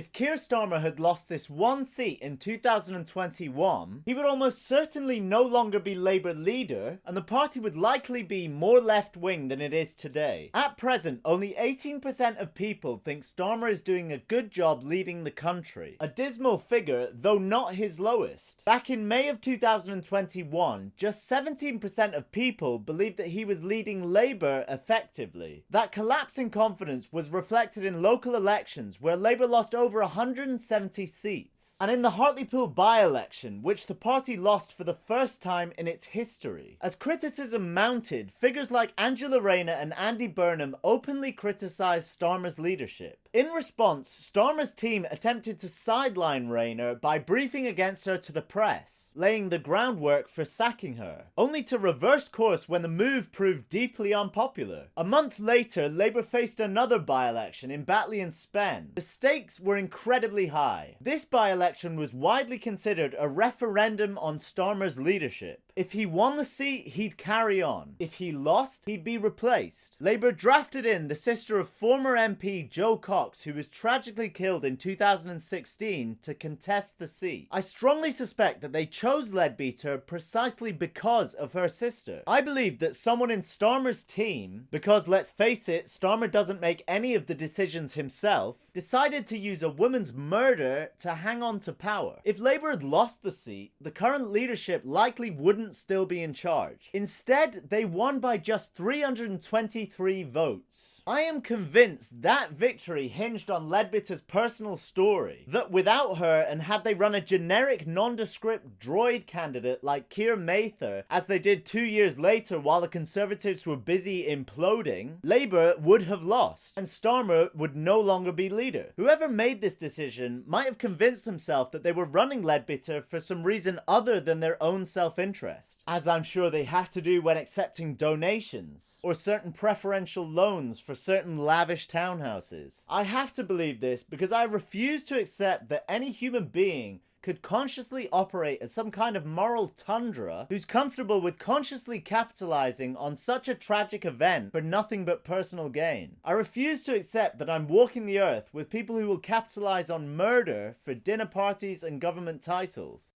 If Keir Starmer had lost this one seat in 2021, he would almost certainly no longer be Labour leader, and the party would likely be more left-wing than it is today. At present, only 18% of people think Starmer is doing a good job leading the country. A dismal figure, though not his lowest. Back in May of 2021, just 17% of people believed that he was leading Labour effectively. That collapse in confidence was reflected in local elections, where Labour lost over 170 seats, and in the Hartlepool by-election, which the party lost for the first time in its history. As criticism mounted, figures like Angela Rayner and Andy Burnham openly criticised Starmer's leadership. In response, Starmer's team attempted to sideline Rayner by briefing against her to the press, laying the groundwork for sacking her, only to reverse course when the move proved deeply unpopular. A month later, Labour faced another by-election in Batley and Spen. The stakes were incredibly high. This by-election was widely considered a referendum on Starmer's leadership. If he won the seat, he'd carry on. If he lost, he'd be replaced. Labour drafted in the sister of former MP Jo Cox, who was tragically killed in 2016, to contest the seat. I strongly suspect that they chose Leadbeater precisely because of her sister. I believe that someone in Starmer's team, because let's face it, Starmer doesn't make any of the decisions himself, decided to use a woman's murder to hang on to power. If Labour had lost the seat, the current leadership likely wouldn't still be in charge. Instead, they won by just 323 votes. I am convinced that victory hinged on Leadbeater's personal story. That without her, and had they run a generic nondescript droid candidate like Keir Mather, as they did 2 years later while the Conservatives were busy imploding, Labour would have lost, and Starmer would no longer be leader. Whoever made this decision might have convinced himself that they were running Leadbeater for some reason other than their own self-interest, as I'm sure they have to do when accepting donations, or certain preferential loans for certain lavish townhouses. I have to believe this because I refuse to accept that any human being could consciously operate as some kind of moral tundra who's comfortable with consciously capitalizing on such a tragic event for nothing but personal gain. I refuse to accept that I'm walking the earth with people who will capitalize on murder for dinner parties and government titles.